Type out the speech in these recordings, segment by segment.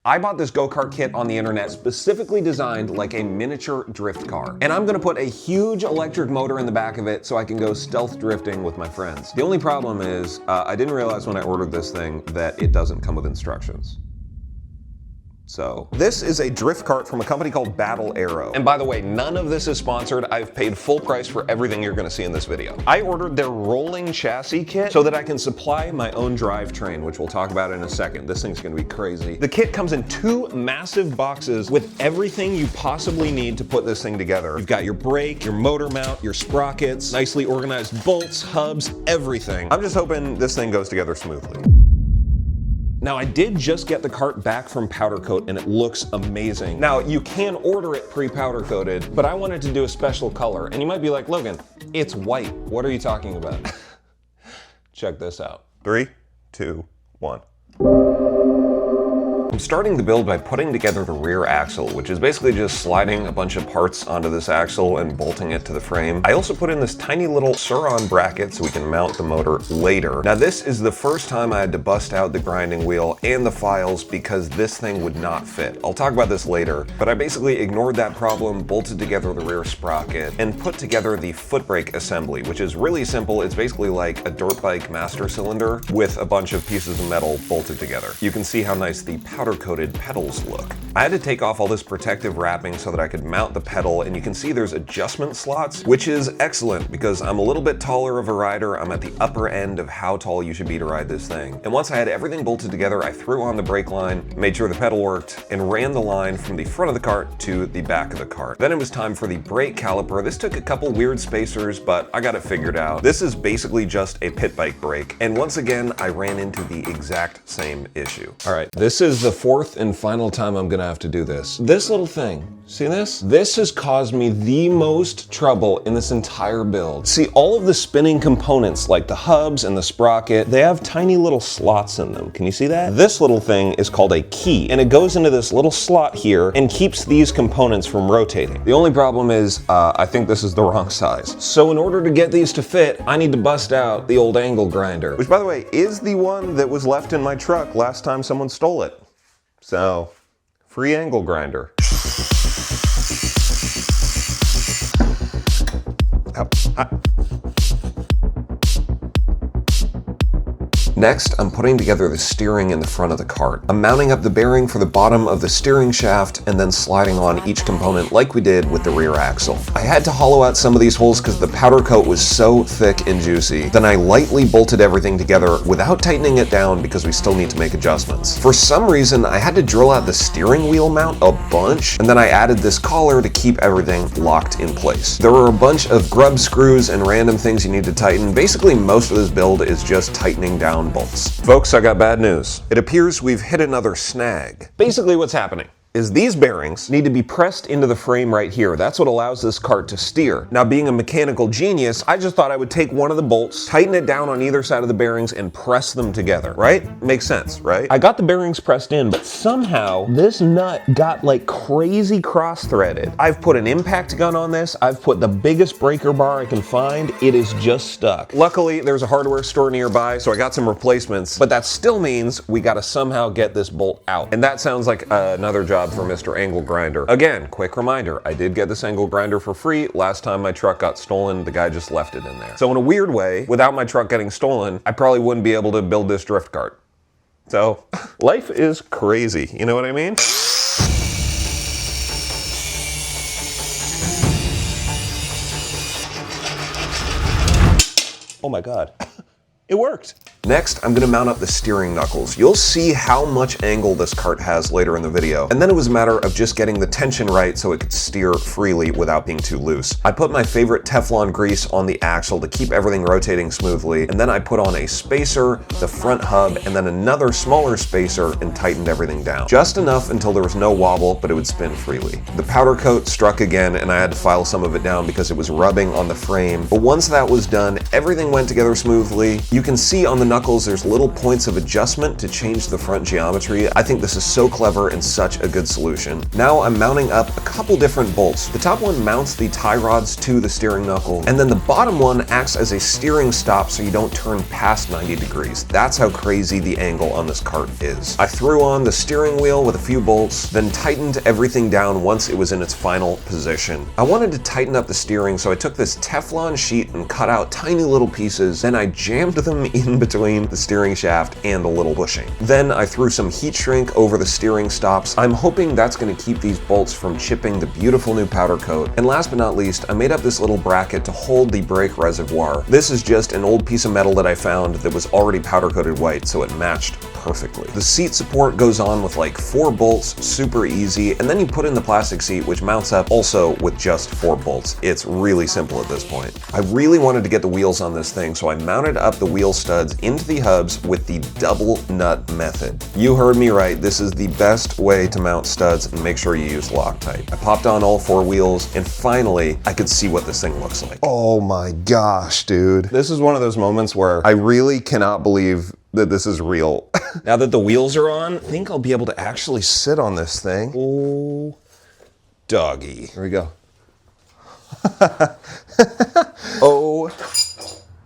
I bought this go-kart kit on the internet specifically designed like a miniature drift car. And I'm gonna put a huge electric motor in the back of it so I can go stealth drifting with my friends. The only problem is, I didn't realize when I ordered this thing that it doesn't come with instructions. So, this is a drift kart from a company called Aero. And by the way, none of this is sponsored. I've paid full price for everything you're gonna see in this video. I ordered their rolling chassis kit so that I can supply my own drivetrain, which we'll talk about in a second. This thing's gonna be crazy. The kit comes in 2 massive boxes with everything you possibly need to put this thing together. You've got your brake, your motor mount, your sprockets, nicely organized bolts, hubs, everything. I'm just hoping this thing goes together smoothly. Now, I did just get the kart back from powder coat and it looks amazing. Now, you can order it pre-powder coated, but I wanted to do a special color. And you might be like, Logan, it's white. What are you talking about? Check this out. 3, 2, 1. I'm starting the build by putting together the rear axle, which is basically just sliding a bunch of parts onto this axle and bolting it to the frame. I also put in this tiny little surron bracket so we can mount the motor later. Now this is the first time I had to bust out the grinding wheel and the files because this thing would not fit. I'll talk about this later, but I basically ignored that problem, bolted together the rear sprocket, and put together the foot brake assembly, which is really simple. It's basically like a dirt bike master cylinder with a bunch of pieces of metal bolted together. You can see how nice the powder-coated pedals look. I had to take off all this protective wrapping so that I could mount the pedal, and you can see there's adjustment slots, which is excellent because I'm a little bit taller of a rider. I'm at the upper end of how tall you should be to ride this thing. And once I had everything bolted together, I threw on the brake line, made sure the pedal worked, and ran the line from the front of the cart to the back of the cart. Then it was time for the brake caliper. This took a couple weird spacers, but I got it figured out. This is basically just a pit bike brake. And once again, I ran into the exact same issue. All right, this is the 4th and final time I'm gonna have to do this. This little thing, see this? This has caused me the most trouble in this entire build. See, all of the spinning components, like the hubs and the sprocket, they have tiny little slots in them. Can you see that? This little thing is called a key, and it goes into this little slot here and keeps these components from rotating. The only problem is, I think this is the wrong size. So in order to get these to fit, I need to bust out the old angle grinder, which, by the way, is the one that was left in my truck last time someone stole it. So, free angle grinder. Next, I'm putting together the steering in the front of the cart. I'm mounting up the bearing for the bottom of the steering shaft and then sliding on each component like we did with the rear axle. I had to hollow out some of these holes because the powder coat was so thick and juicy. Then I lightly bolted everything together without tightening it down because we still need to make adjustments. For some reason, I had to drill out the steering wheel mount a bunch, and then I added this collar to keep everything locked in place. There were a bunch of grub screws and random things you need to tighten. Basically, most of this build is just tightening down bolts. Folks, I got bad news. It appears we've hit another snag. Basically what's happening is these bearings need to be pressed into the frame right here. That's what allows this cart to steer. Now, being a mechanical genius, I just thought I would take one of the bolts, tighten it down on either side of the bearings, and press them together, right? Makes sense, right? I got the bearings pressed in, but somehow this nut got like crazy cross-threaded. I've put an impact gun on this. I've put the biggest breaker bar I can find. It is just stuck. Luckily, there's a hardware store nearby, so I got some replacements, but that still means we gotta somehow get this bolt out. And that sounds like another job for Mr. Angle Grinder. Again, quick reminder, I did get this angle grinder for free. Last time my truck got stolen, the guy just left it in there. So in a weird way, without my truck getting stolen, I probably wouldn't be able to build this drift kart. So, life is crazy, you know what I mean? Oh my God, it worked. Next, I'm gonna mount up the steering knuckles. You'll see how much angle this cart has later in the video. And then it was a matter of just getting the tension right so it could steer freely without being too loose. I put my favorite Teflon grease on the axle to keep everything rotating smoothly, and then I put on a spacer, the front hub, and then another smaller spacer and tightened everything down. Just enough until there was no wobble, but it would spin freely. The powder coat struck again, and I had to file some of it down because it was rubbing on the frame. But once that was done, everything went together smoothly. You can see on the knuckles, there's little points of adjustment to change the front geometry. I think this is so clever and such a good solution. Now I'm mounting up a couple different bolts. The top one mounts the tie rods to the steering knuckle, and then the bottom one acts as a steering stop so you don't turn past 90 degrees. That's how crazy the angle on this kart is. I threw on the steering wheel with a few bolts, then tightened everything down once it was in its final position. I wanted to tighten up the steering, so I took this Teflon sheet and cut out tiny little pieces, then I jammed them in between the steering shaft and the little bushing. Then I threw some heat shrink over the steering stops. I'm hoping that's going to keep these bolts from chipping the beautiful new powder coat. And last but not least, I made up this little bracket to hold the brake reservoir. This is just an old piece of metal that I found that was already powder coated white, so it matched perfectly. The seat support goes on with like 4 bolts, super easy, and then you put in the plastic seat, which mounts up also with just 4 bolts. It's really simple at this point. I really wanted to get the wheels on this thing, so I mounted up the wheel studs into the hubs with the double nut method. You heard me right, this is the best way to mount studs, and make sure you use Loctite. I popped on all 4 wheels, and finally, I could see what this thing looks like. Oh my gosh, dude. This is one of those moments where I really cannot believe that this is real. Now that the wheels are on, I think I'll be able to actually sit on this thing. Oh, doggy. Here we go. Oh,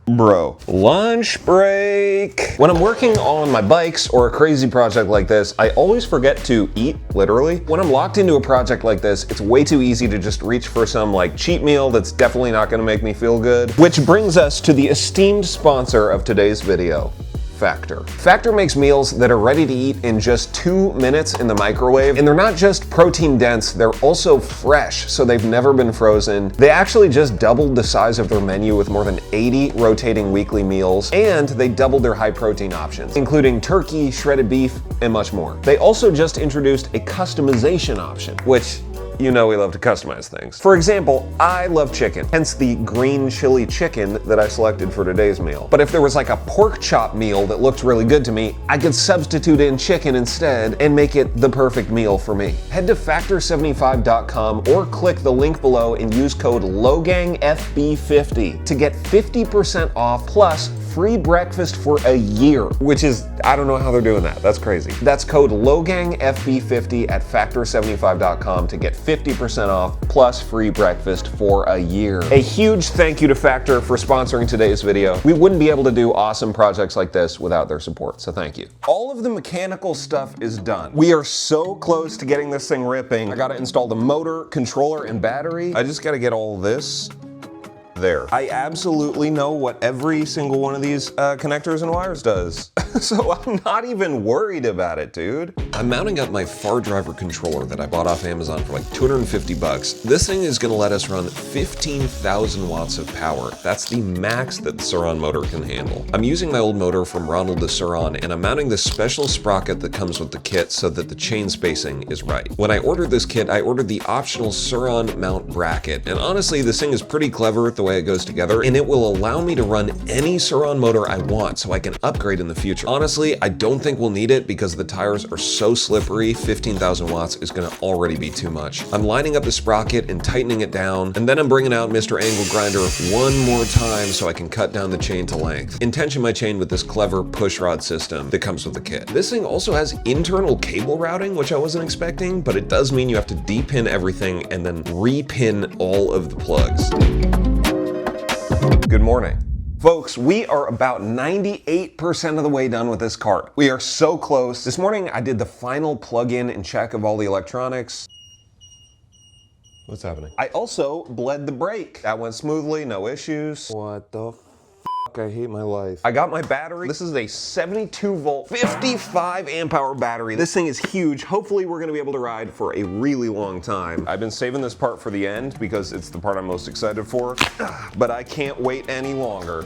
bro. Lunch break. When I'm working on my bikes or a crazy project like this, I always forget to eat, literally. When I'm locked into a project like this, it's way too easy to just reach for some like cheat meal that's definitely not gonna make me feel good. Which brings us to the esteemed sponsor of today's video, Factor. Factor makes meals that are ready to eat in just 2 minutes in the microwave, and they're not just protein dense, they're also fresh, so they've never been frozen. They actually just doubled the size of their menu with more than 80 rotating weekly meals, and they doubled their high protein options, including turkey, shredded beef, and much more. They also just introduced a customization option, which you know we love to customize things. For example, I love chicken, hence the green chili chicken that I selected for today's meal. But if there was like a pork chop meal that looked really good to me, I could substitute in chicken instead and make it the perfect meal for me. Head to factor75.com or click the link below and use code LOGANGFB50 to get 50% off plus free breakfast for a year, which is, I don't know how they're doing that. That's crazy. That's code LOGANGFB50 at factor75.com to get 50% off plus free breakfast for a year. A huge thank you to Factor for sponsoring today's video. We wouldn't be able to do awesome projects like this without their support, so thank you. All of the mechanical stuff is done. We are so close to getting this thing ripping. I gotta install the motor, controller, and battery. I just gotta get all this there. I absolutely know what every single one of these connectors and wires does. So I'm not even worried about it, dude. I'm mounting up my far driver controller that I bought off Amazon for like 250 bucks. This thing is gonna let us run 15,000 watts of power. That's the max that the Surron motor can handle. I'm using my old motor from Ronald the Surron, and I'm mounting this special sprocket that comes with the kit so that the chain spacing is right. When I ordered this kit, I ordered the optional Surron mount bracket, and honestly, this thing is pretty clever the way it goes together, and it will allow me to run any Surron motor I want so I can upgrade in the future. Honestly, I don't think we'll need it because the tires are so slippery, 15,000 watts is gonna already be too much. I'm lining up the sprocket and tightening it down, and then I'm bringing out Mr. Angle Grinder one more time so I can cut down the chain to length and tension my chain with this clever push rod system that comes with the kit. This thing also has internal cable routing, which I wasn't expecting, but it does mean you have to depin everything and then repin all of the plugs. Good morning. Folks, we are about 98% of the way done with this kart. We are so close. This morning I did the final plug-in and check of all the electronics. What's happening? I also bled the brake. That went smoothly, no issues. What the f***? I hate my life. I got my battery. This is a 72 volt, 55 amp hour battery. This thing is huge. Hopefully we're gonna be able to ride for a really long time. I've been saving this part for the end because it's the part I'm most excited for, but I can't wait any longer.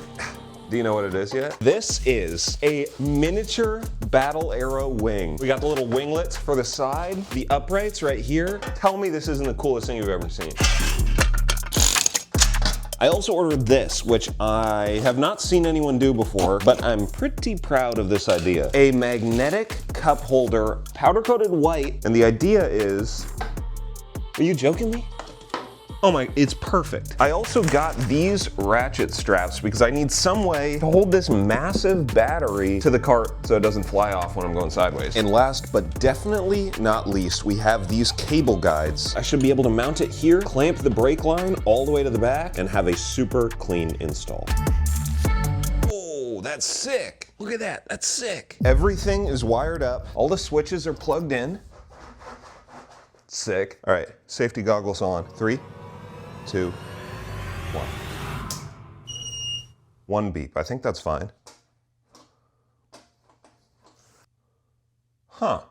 Do you know what it is yet? This is a miniature battle aero wing. We got the little winglets for the side, the uprights right here. Tell me this isn't the coolest thing you've ever seen. I also ordered this, which I have not seen anyone do before, but I'm pretty proud of this idea. A magnetic cup holder, powder coated white, and the idea is, are you joking me? Oh my, it's perfect. I also got these ratchet straps because I need some way to hold this massive battery to the cart so it doesn't fly off when I'm going sideways. And last but definitely not least, we have these cable guides. I should be able to mount it here, clamp the brake line all the way to the back, and have a super clean install. Oh, that's sick. Look at that, that's sick. Everything is wired up. All the switches are plugged in. Sick. All right, safety goggles on. 3, 2, 1. 1 beep, I think that's fine. Huh.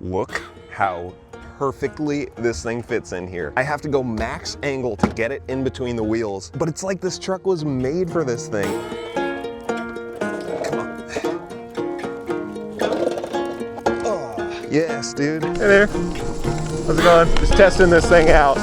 Look how perfectly this thing fits in here. I have to go max angle to get it in between the wheels, but it's like this truck was made for this thing. Come on. Oh, yes, dude. Hey there. How's it going? Just testing this thing out.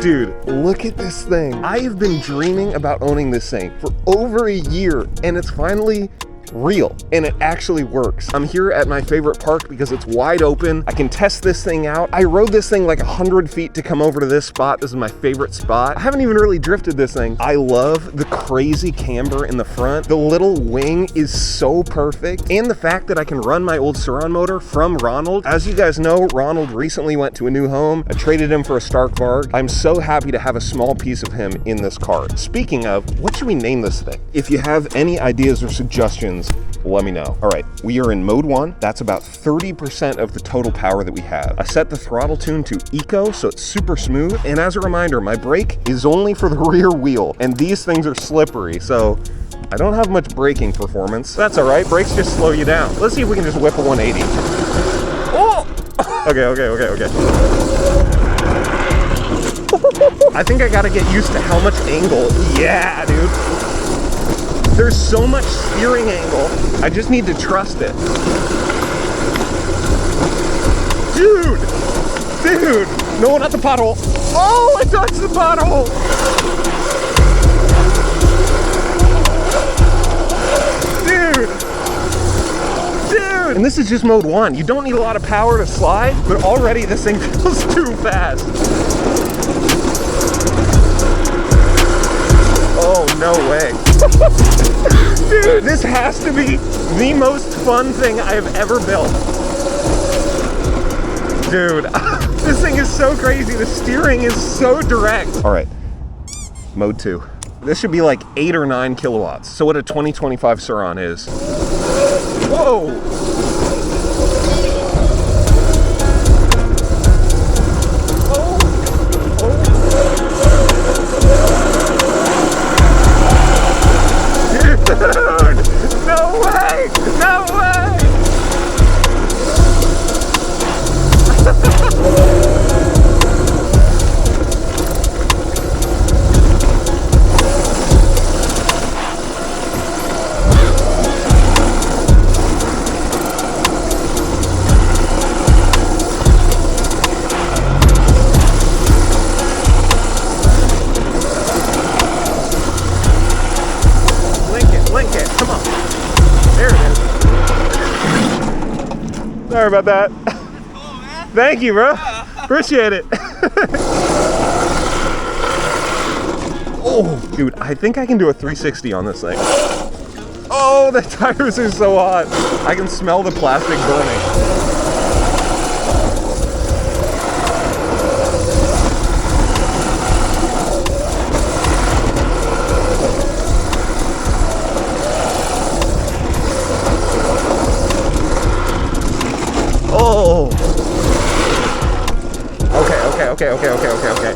Dude, look at this thing. I've been dreaming about owning this thing for over a year, and it's finally real, and it actually works. I'm here at my favorite park because it's wide open. I can test this thing out. I rode this thing like 100 feet to come over to this spot. This is my favorite spot. I haven't even really drifted this thing. I love the crazy camber in the front. The little wing is so perfect, and the fact that I can run my old Surron motor from Ronald. As you guys know, Ronald recently went to a new home. I traded him for a Stark Varg. I'm so happy to have a small piece of him in this car. Speaking of, what should we name this thing? If you have any ideas or suggestions, let me know. All right, we are in mode 1. That's about 30% of the total power that we have. I set the throttle tune to eco, so it's super smooth. And as a reminder, my brake is only for the rear wheel, and these things are slippery, so I don't have much braking performance. That's all right, brakes just slow you down. Let's see if we can just whip a 180. Oh! Okay. I think I gotta get used to how much angle. Yeah, dude. There's so much steering angle. I just need to trust it. Dude! No, not the pothole. Oh, I touched the pothole! Dude! And this is just mode 1. You don't need a lot of power to slide, but already this thing feels too fast. Oh, no way. Dude, this has to be the most fun thing I have ever built. Dude, this thing is so crazy. The steering is so direct. All right, mode 2. This should be like 8 or 9 kilowatts. So what a 2025 Surron is. Whoa! Sorry about that. Cool, man. Thank you, bro. Appreciate it. Oh, dude, I think I can do a 360 on this thing. Oh, the tires are so hot. I can smell the plastic burning. Okay.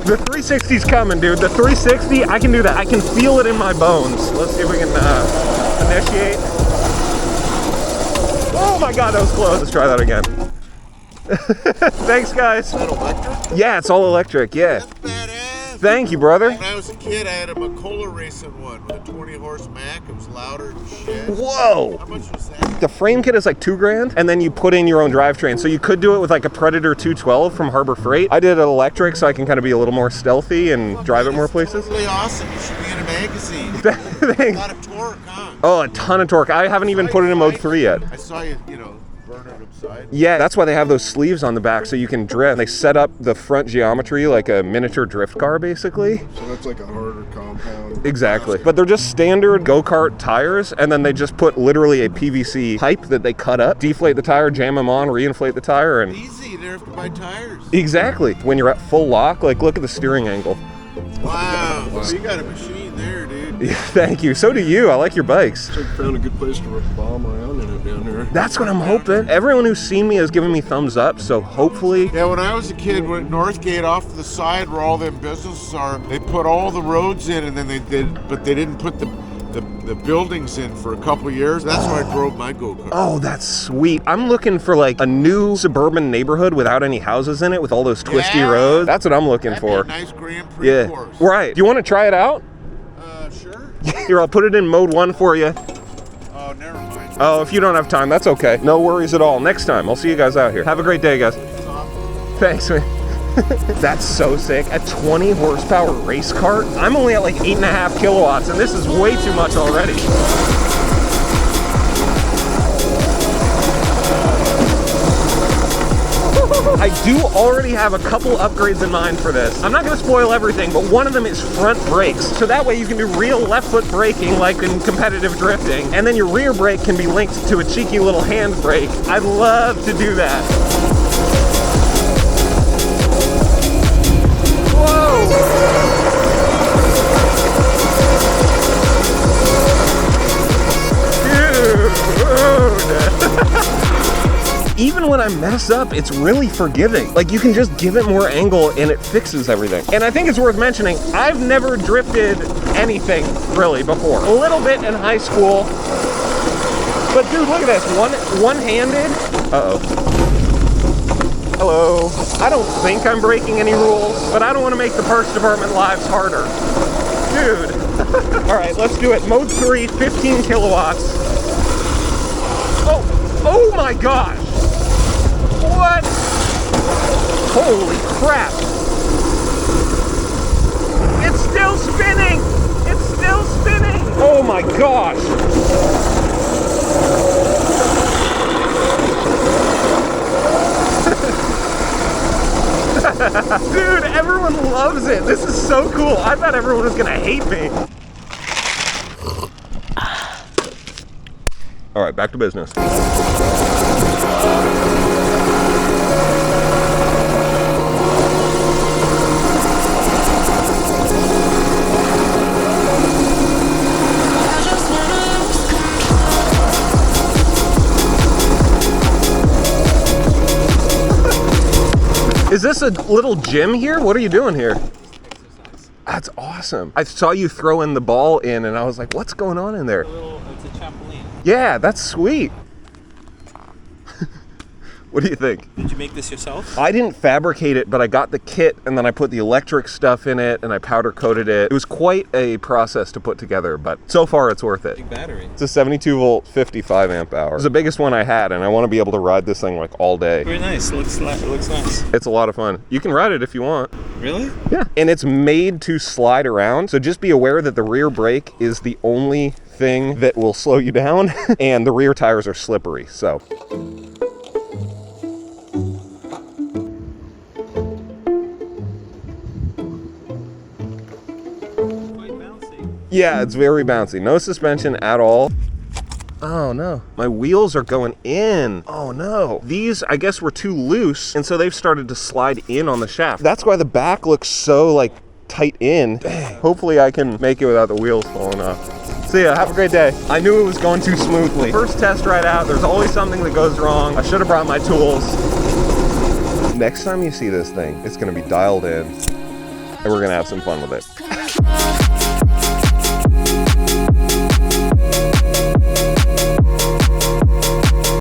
The 360's coming, dude. The 360, I can do that. I can feel it in my bones. Let's see if we can initiate. Oh my God, that was close. Let's try that again. Thanks, guys. Is that electric? Yeah, it's all electric, yeah. That's badass. Thank you, brother. When I was a kid, I had a McCullough racing one with a 20-horse Mack. It was louder than shit. Whoa! How much was that? The frame kit is like $2,000, and then you put in your own drivetrain. So you could do it with like a Predator 212 from Harbor Freight. I did it electric so I can kind of be a little more stealthy and drive it more places. Really awesome. You should be in a magazine. A Thanks. lot of torque, huh? Oh, a ton of torque. I haven't even put it in mode 3 yet. I saw you, burn it upside. Yeah, that's why they have those sleeves on the back so you can drift. They set up the front geometry like a miniature drift car, basically. So that's like a harder compound. Exactly. But they're just standard go-kart tires, and then they just put literally a PVC pipe that they cut up, deflate the tire, jam them on, reinflate the tire, and... Easy, you don't have to buy tires. Exactly. When you're at full lock, like, look at the steering angle. Wow. So you got a machine there, dude. Yeah, thank you. So do you. I like your bikes. So you found a good place to bomb around in it down here. That's what I'm hoping. Everyone who's seen me has given me thumbs up, so hopefully... Yeah, when I was a kid, when Northgate off to the side where all them businesses are, they put all the roads in, and then they didn't put the buildings in for a couple years. That's where I drove my go-kart. Oh, that's sweet. I'm looking for like a new suburban neighborhood without any houses in it with all those twisty roads. That's what I'm looking That'd for. be a nice Grand Prix course. Right. Do you want to try it out? Sure. Here, I'll put it in mode 1 for you. Oh, never mind. Oh, if you don't have time, that's okay. No worries at all. Next time, I'll see you guys out here. Have a great day, guys. Thanks, man. That's so sick. A 20 horsepower race cart? I'm only at like 8.5 kilowatts, and this is way too much already. I do already have a couple upgrades in mind for this. I'm not going to spoil everything, but one of them is front brakes. So that way you can do real left foot braking like in competitive drifting, and then your rear brake can be linked to a cheeky little hand brake. I'd love to do that. Even when I mess up, it's really forgiving. Like, you can just give it more angle and it fixes everything. And I think it's worth mentioning, I've never drifted anything really before. A little bit in high school. But dude, look at this, one-handed. Uh-oh. Hello. I don't think I'm breaking any rules, but I don't want to make the Parks Department lives harder. Dude. All right, let's do it. Mode 3, 15 kilowatts. Oh my gosh. What? Holy crap. It's still spinning. It's still spinning. Oh my gosh. Dude, everyone loves it. This is so cool. I thought everyone was gonna hate me. All right, back to business. Is this a little gym here? What are you doing here? That's awesome. I saw you throwing the ball in and I was like, what's going on in there? It's a trampoline. Yeah, that's sweet. What do you think? Did you make this yourself? I didn't fabricate it, but I got the kit and then I put the electric stuff in it and I powder coated it. It was quite a process to put together, but so far it's worth it. Big battery. It's a 72 volt, 55 amp hour. It's the biggest one I had and I want to be able to ride this thing like all day. Very nice. It looks nice. It's a lot of fun. You can ride it if you want. Really? Yeah. And it's made to slide around. So just be aware that the rear brake is the only thing that will slow you down and the rear tires are slippery. So. Yeah, it's very bouncy. No suspension at all. Oh no, my wheels are going in. Oh no. These, I guess, were too loose, and so they've started to slide in on the shaft. That's why the back looks so, like, tight in. Dang. Hopefully I can make it without the wheels falling off. See ya, have a great day. I knew it was going too smoothly. First test ride out, there's always something that goes wrong. I should have brought my tools. Next time you see this thing, it's gonna be dialed in, and we're gonna have some fun with it.